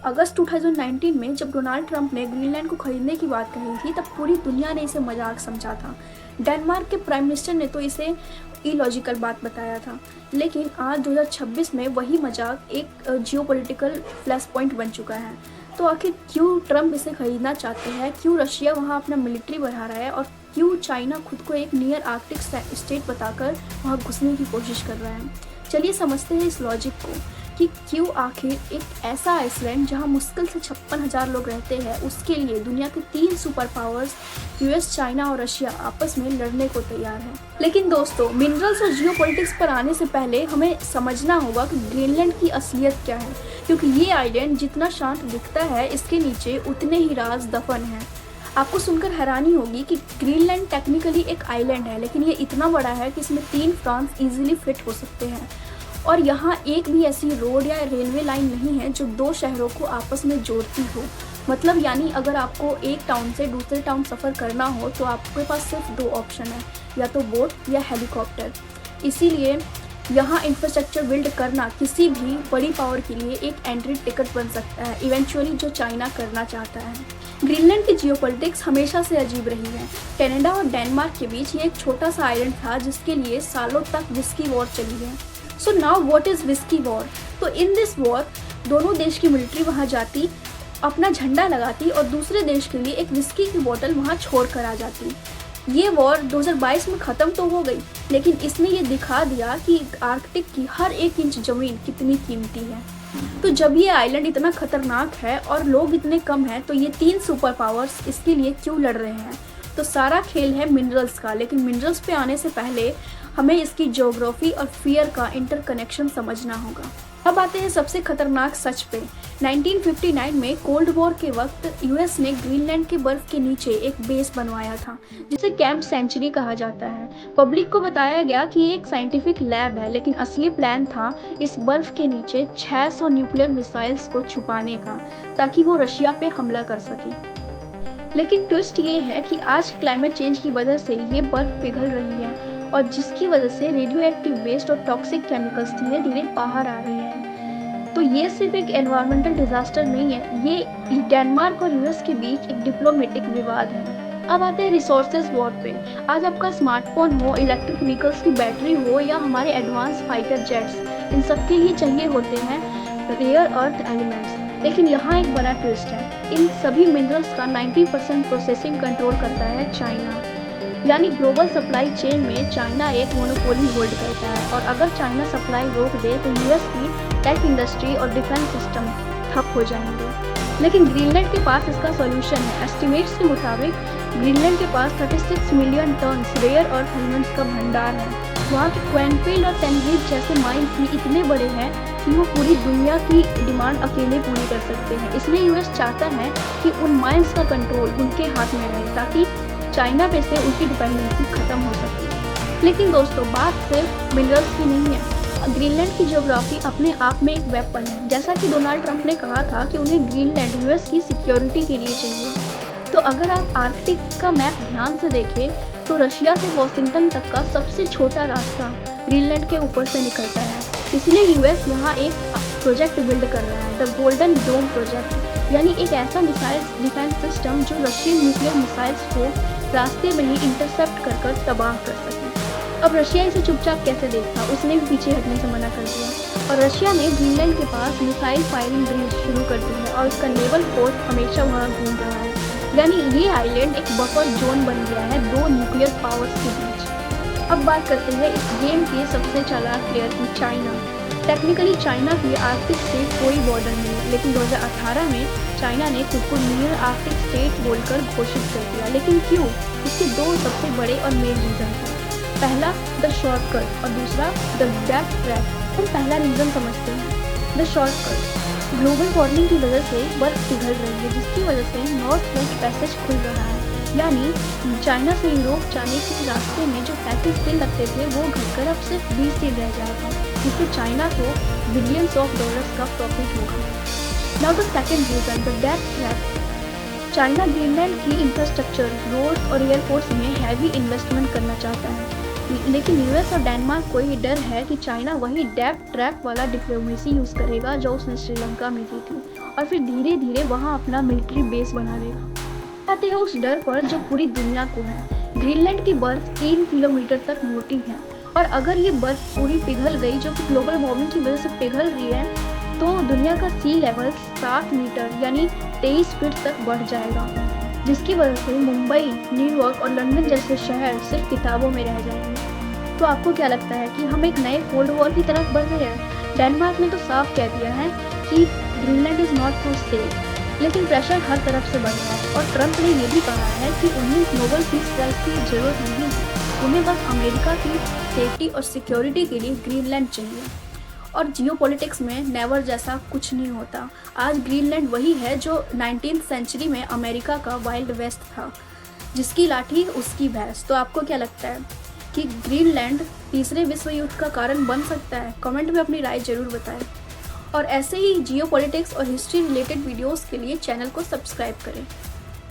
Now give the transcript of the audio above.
अगस्त 2019 में जब Donald Trump ने ग्रीनलैंड को खरीदने की बात कही थी, तब पूरी दुनिया ने इसे मजाक समझा था। डेनमार्क के प्राइम मिनिस्टर ने तो इसे इलॉजिकल बात बताया था। लेकिन आज 2026 में वही मजाक एक जियोपॉलिटिकल फ्लैश पॉइंट बन चुका है। तो आखिर क्यों ट्रंप इसे खरीदना चाहते हैं, क्यों रशिया वहाँ अपना मिलिट्री बढ़ा रहा है और क्यों चाइना खुद को एक नियर आर्कटिक स्टेट बताकर वहाँ घुसने की कोशिश कर रहा है। चलिए समझते हैं इस लॉजिक को कि क्यों आखिर एक ऐसा आइसलैंड जहां मुश्किल से 56,000 लोग रहते हैं, उसके लिए दुनिया के 3 सुपर पावर्स यूएस, चाइना और रशिया आपस में लड़ने को तैयार है। लेकिन दोस्तों, मिनरल्स और जियोपॉलिटिक्स पर आने से पहले हमें समझना होगा कि ग्रीनलैंड की असलियत क्या है, क्योंकि ये आइलैंड जितना शांत दिखता है, इसके नीचे उतने ही राज दफन है। आपको सुनकर हैरानी होगी कि ग्रीनलैंड टेक्निकली एक आइलैंड है, लेकिन ये इतना बड़ा है कि इसमें 3 फ्रांस इजीली फिट हो सकते हैं। और यहाँ एक भी ऐसी रोड या रेलवे लाइन नहीं है जो 2 शहरों को आपस में जोड़ती हो। मतलब यानी अगर आपको एक टाउन से दूसरे टाउन सफ़र करना हो तो आपके पास सिर्फ 2 ऑप्शन है, या तो बोट या हेलीकॉप्टर। इसीलिए यहाँ इंफ्रास्ट्रक्चर बिल्ड करना किसी भी बड़ी पावर के लिए एक एंट्री टिकट बन सकता है, इवेंचुअली, जो चाइना करना चाहता है। ग्रीनलैंड की जियोपॉलिटिक्स हमेशा से अजीब रही है। कनाडा और डेनमार्क के बीच ये एक छोटा सा आइलैंड था जिसके लिए सालों तक विस्की वॉर चली है। So now what is whisky war? तो इन दिस वॉर दोनों देश की मिलिट्री वहाँ जाती, अपना झंडा लगाती और दूसरे देश के लिए एक विस्की की बोतल वहाँ छोड़ कर आ जाती। ये वॉर 2022 में ख़त्म तो हो गई, लेकिन इसने ये दिखा दिया कि आर्कटिक की हर एक इंच ज़मीन कितनी कीमती है। तो जब ये आइलैंड इतना खतरनाक है और लोग इतने कम हैं, तो ये 3 सुपर पावर्स इसके लिए क्यों लड़ रहे हैं? तो सारा खेल है मिनरल्स का, लेकिन मिनरल्स पे आने से पहले हमें इसकी ज्योग्राफी और फियर का इंटरकनेक्शन समझना होगा। अब आते हैं सबसे खतरनाक सच पे। 1959 में कोल्ड वॉर के वक्त यूएस ने ग्रीनलैंड के बर्फ के नीचे एक बेस बनवाया था, जिसे कैंप सेंचुरी कहा जाता है। पब्लिक को बताया गया कि एक साइंटिफिक लैब है, लेकिन असली प्लान था इस बर्फ के नीचे 600 न्यूक्लियर मिसाइल्स को छुपाने का, ताकि वो रशिया पे हमला कर सके। लेकिन ट्विस्ट ये है कि आज क्लाइमेट चेंज की वजह से ये बर्फ पिघल रही है, और जिसकी वजह से रेडियो एक्टिव वेस्ट और टॉक्सिक केमिकल्स धीरे धीरे बाहर आ रहे हैं। तो ये सिर्फ एक एनवायरमेंटल डिजास्टर नहीं है, ये डेनमार्क और यूएस के बीच एक डिप्लोमेटिक विवाद है। अब आते हैं रिसोर्सेज वॉर पे। आज आपका स्मार्टफोन हो, इलेक्ट्रिक व्हीकल्स की बैटरी हो या हमारे एडवांस फाइटर जेट्स, इन सबके लिए चाहिए होते हैं रेयर अर्थ एलिमेंट्स। लेकिन यहाँ एक बड़ा ट्विस्ट है, इन सभी मिनरल्स का 90% प्रोसेसिंग कंट्रोल करता है चाइना। यानी ग्लोबल सप्लाई चेन में चाइना एक मोनोपोली होल्ड करता है, और अगर चाइना सप्लाई रोक दे तो यूएस की टेक इंडस्ट्री और डिफेंस सिस्टम ठप हो जाएंगे। लेकिन ग्रीनलैंड के पास इसका सॉल्यूशन है। एस्टिमेट्स के मुताबिक ग्रीनलैंड के पास 36 million tons rare earth elements का भंडार है। वहाँ के क्वेनफील्ड और टेनरिच जैसे माइंस भी इतने बड़े हैं कि वो पूरी दुनिया की डिमांड अकेले पूरी कर सकते हैं। इसलिए यूएस चाहता है कि उन माइंस का कंट्रोल उनके हाथ में रहे, ताकि चाइना पे से उनकी डिपेंडेंसी खत्म हो सके। लेकिन दोस्तों, बात सिर्फ मिनरल्स की नहीं है। ग्रीनलैंड की ज्योग्राफी अपने आप में एक वेपन है। जैसा कि डोनाल्ड ट्रंप ने कहा था कि उन्हें ग्रीनलैंड यूएस की सिक्योरिटी के लिए चाहिए। तो अगर आप आर्कटिक का मैप ध्यान से देखें तो रशिया से वॉशिंगटन तक का सबसे छोटा रास्ता ग्रीनलैंड के ऊपर से निकलता है। इसलिए यूएस यहाँ एक प्रोजेक्ट बिल्ड कर रहा है, द गोल्डन डोम प्रोजेक्ट, यानी एक ऐसा मिसाइल डिफेंस सिस्टम जो रशियन न्यूक्लियर मिसाइल्स को रास्ते में ही इंटरसेप्ट कर तबाह कर सके। अब रशिया इसे चुपचाप कैसे देखता, उसने भी पीछे हटने से मना कर दिया, और रशिया ने ग्रीनलैंड के पास मिसाइल फायरिंग ड्रिल शुरू कर दी है, और उसका नेवल फोर्स हमेशा वहाँ घूम रहा है। यानी ये आइलैंड एक बफर जोन बन गया है 2 न्यूक्लियर पावर्स के बीच। अब बात करते हैं इस गेम के सबसे चालाक प्लेयर की, चाइना। टेक्निकली चाइना की आर्कटिक से कोई बॉर्डर नहीं है, लेकिन 2018 में चाइना ने खुद को नियर आर्कटिक स्टेट बोलकर घोषित कर दिया। लेकिन क्यों? इसके 2 सबसे बड़े और मेन रीजन थे। पहला द शॉर्टकट और दूसरा द बैक ट्रैक। हम पहला रीजन समझते हैं, द शॉर्टकट। ग्लोबल वार्मिंग की वजह से बर्फ पिघल रही है, जिसकी वजह से नॉर्थ वेस्ट पैसेज खुल रहा है। यानी चाइना से यूरोप जाने के रास्ते में जो 35 दिन लगते थे वो घटकर अब सिर्फ 20 दिन रह जाएगा, जिससे चाइना को बिलियंस ऑफ डॉलर्स का प्रॉफिट होगा। Now the second reason, the death trap. China Greenland की इंफ्रास्ट्रक्चर, रोड और एयरपोर्ट्स में हैवी इन्वेस्टमेंट करना चाहता है, लेकिन यूएस और डेनमार्क को ये डर है कि चाइना वही डेथ ट्रैप वाला डिप्लोमेसी यूज़ करेगा जो उसने श्रीलंका में की थी, और फिर धीरे धीरे वहाँ अपना मिलिट्री बेस बना लेगा। आते हैं उस डर पर जो पूरी दुनिया को है। ग्रीनलैंड की बर्फ 3 किलोमीटर तक मोटी है और अगर ये बर्फ पूरी पिघल गई, जो कि ग्लोबल वार्मिंग की वजह से पिघल रही है, तो दुनिया का सी लेवल 7 मीटर यानी 23 फीट तक बढ़ जाएगा, जिसकी वजह से मुंबई, न्यूयॉर्क और लंदन जैसे शहर सिर्फ किताबों में रह जाएंगे। तो आपको क्या लगता है कि हम एक नए कोल्ड वॉर की तरफ बढ़ रहे हैं? डेनमार्क ने तो साफ कह दिया है कि Greenland is not for sale, लेकिन प्रेशर हर तरफ से बढ़ रहा है और ट्रंप ने ये भी कहा है कि उन्हें नोबेल पीस प्राइज की जरूरत नहीं है, उन्हें बस अमेरिका की सेफ्टी और सिक्योरिटी के लिए ग्रीनलैंड चाहिए। और जियोपॉलिटिक्स में नेवर जैसा कुछ नहीं होता। आज ग्रीनलैंड वही है जो 19th सेंचुरी में अमेरिका का वाइल्ड वेस्ट था, जिसकी लाठी उसकी भैंस। तो आपको क्या लगता है कि ग्रीनलैंड तीसरे विश्व युद्ध का कारण बन सकता है? कमेंट में अपनी राय जरूर बताएं और ऐसे ही जियोपॉलिटिक्स और हिस्ट्री रिलेटेड वीडियोस के लिए चैनल को सब्सक्राइब करें।